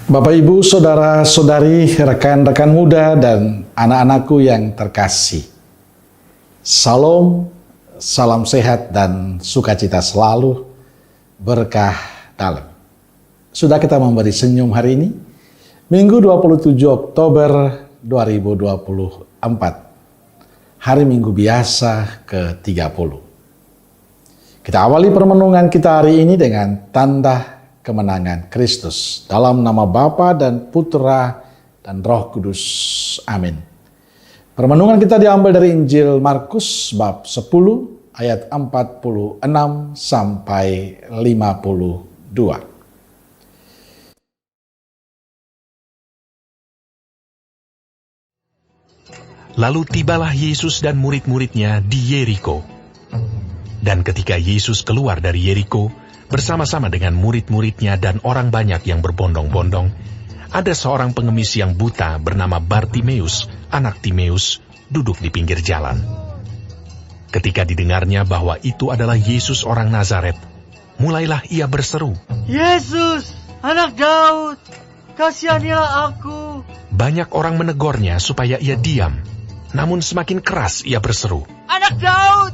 Bapak, Ibu, Saudara-saudari, rekan-rekan muda, dan anak-anakku yang terkasih. Salam, salam sehat dan sukacita selalu, berkah dalam. Sudah kita memberi senyum hari ini, Minggu 27 Oktober 2024, hari Minggu biasa ke-30. Kita awali permenungan kita hari ini dengan tanda kemenangan Kristus. Dalam nama Bapa dan Putra dan Roh Kudus. Amin. Permenungan kita diambil dari Injil Markus bab 10 ayat 46 sampai 52. Lalu tibalah Yesus dan murid-muridnya di Yeriko. Dan ketika Yesus keluar dari Yeriko, bersama-sama dengan murid-muridnya dan orang banyak yang berbondong-bondong, ada seorang pengemis yang buta bernama Bartimeus, anak Timeus, duduk di pinggir jalan. Ketika didengarnya bahwa itu adalah Yesus orang Nazaret, mulailah ia berseru, "Yesus, anak Daud, kasihanilah aku." Banyak orang menegurnya supaya ia diam, namun semakin keras ia berseru, "Anak Daud,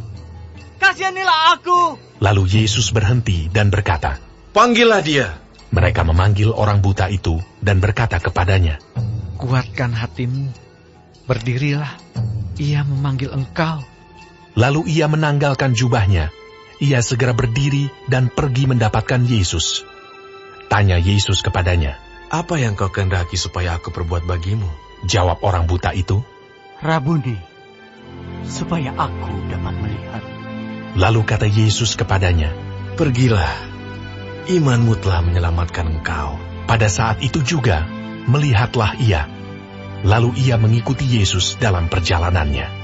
kasihanilah aku." Lalu Yesus berhenti dan berkata, "Panggillah dia." Mereka memanggil orang buta itu dan berkata kepadanya, "Kuatkan hatimu, berdirilah, ia memanggil engkau." Lalu ia menanggalkan jubahnya. Ia segera berdiri dan pergi mendapatkan Yesus. Tanya Yesus kepadanya, "Apa yang kau kehendaki supaya aku perbuat bagimu?" Jawab orang buta itu, "Rabuni, supaya aku dapat melihat." lalu kata Yesus kepadanya, "Pergilah, imanmu telah menyelamatkan engkau." pada saat itu juga, melihatlah ia. Lalu ia mengikuti Yesus dalam perjalanannya.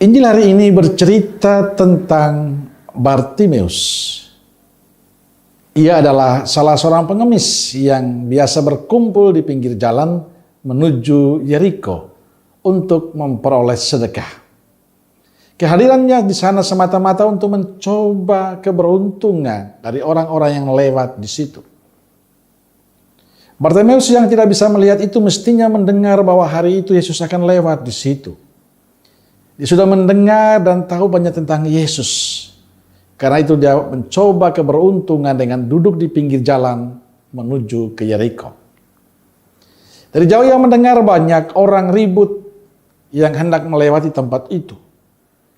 Injil hari ini bercerita tentang Bartimeus. Ia adalah salah seorang pengemis yang biasa berkumpul di pinggir jalan menuju Yeriko untuk memperoleh sedekah. Kehadirannya di sana semata-mata untuk mencoba keberuntungan dari orang-orang yang lewat di situ. Bartimeus yang tidak bisa melihat itu mestinya mendengar bahwa hari itu Yesus akan lewat di situ. Dia sudah mendengar dan tahu banyak tentang Yesus. Karena itu dia mencoba keberuntungan dengan duduk di pinggir jalan menuju ke Yeriko. Dari jauh ia mendengar banyak orang ribut yang hendak melewati tempat itu.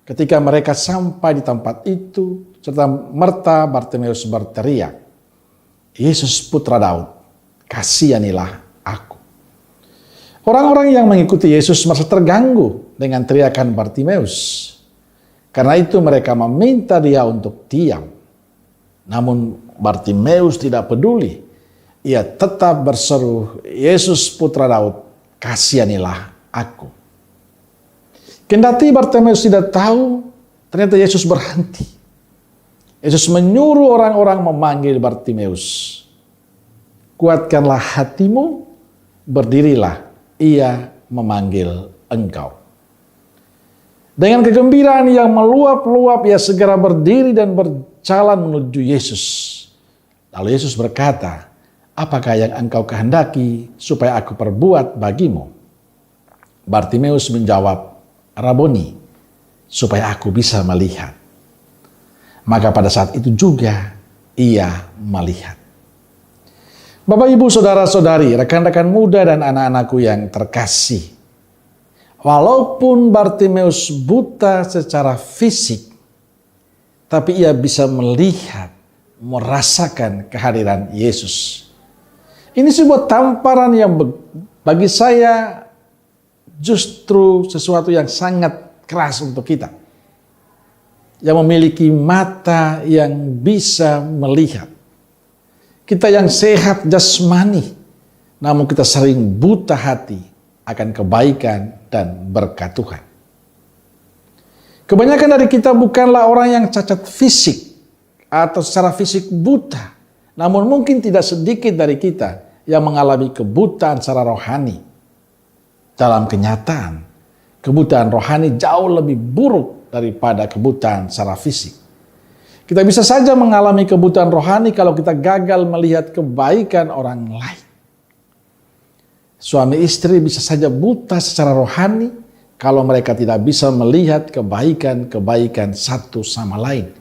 Ketika mereka sampai di tempat itu, serta merta Bartimeus berteriak, "Yesus putra Daud, kasihanilah aku." Orang-orang yang mengikuti Yesus merasa terganggu dengan teriakan Bartimeus. Karena itu mereka meminta dia untuk diam. Namun Bartimeus tidak peduli. Ia tetap berseru, "Yesus putra Daud, kasihanilah aku." Kendati Bartimeus tidak tahu, ternyata Yesus berhenti. Yesus menyuruh orang-orang memanggil Bartimeus. "Kuatkanlah hatimu, berdirilah, ia memanggil engkau." Dengan kegembiraan yang meluap-luap, ia segera berdiri dan berjalan menuju Yesus. Lalu Yesus berkata, "Apakah yang engkau kehendaki supaya aku perbuat bagimu?" Bartimeus menjawab, "Raboni, supaya aku bisa melihat." Maka pada saat itu juga ia melihat. Bapak, Ibu, Saudara-saudari, rekan-rekan muda dan anak-anakku yang terkasih. Walaupun Bartimeus buta secara fisik, tapi ia bisa melihat, merasakan kehadiran Yesus. Ini sebuah tamparan yang bagi saya justru sesuatu yang sangat keras untuk kita. Yang memiliki mata yang bisa melihat. Kita yang sehat jasmani, namun kita sering buta hati akan kebaikan dan berkat Tuhan. Kebanyakan dari kita bukanlah orang yang cacat fisik atau secara fisik buta. Namun mungkin tidak sedikit dari kita yang mengalami kebutaan secara rohani. Dalam kenyataan, kebutaan rohani jauh lebih buruk daripada kebutaan secara fisik. Kita bisa saja mengalami kebutuhan rohani kalau kita gagal melihat kebaikan orang lain. Suami istri bisa saja buta secara rohani kalau mereka tidak bisa melihat kebaikan-kebaikan satu sama lain.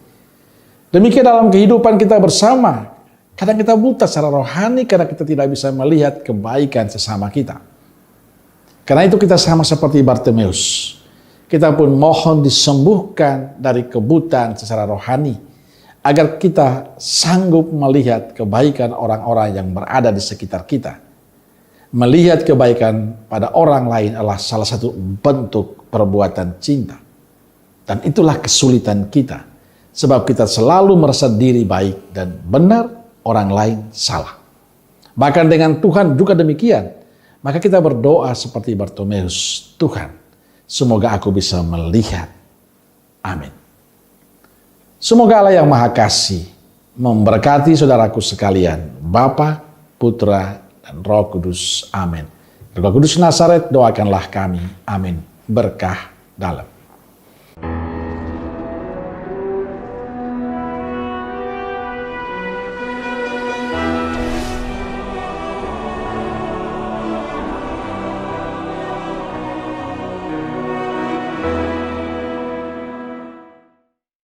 Demikian dalam kehidupan kita bersama. Kadang kita buta secara rohani karena kita tidak bisa melihat kebaikan sesama kita. Karena itu kita sama seperti Bartimeus. Kita pun mohon disembuhkan dari kebutaan secara rohani. Agar kita sanggup melihat kebaikan orang-orang yang berada di sekitar kita. Melihat kebaikan pada orang lain adalah salah satu bentuk perbuatan cinta. Dan itulah kesulitan kita. Sebab kita selalu merasa diri baik dan benar, orang lain salah. Bahkan dengan Tuhan juga demikian. Maka kita berdoa seperti Bartimeus. Tuhan, semoga aku bisa melihat. Amin. Semoga Allah yang Maha Kasih memberkati saudaraku sekalian, Bapa, Putra, dan Roh Kudus. Amin. Roh Kudus Nazaret, doakanlah kami. Amin. Berkah dalam.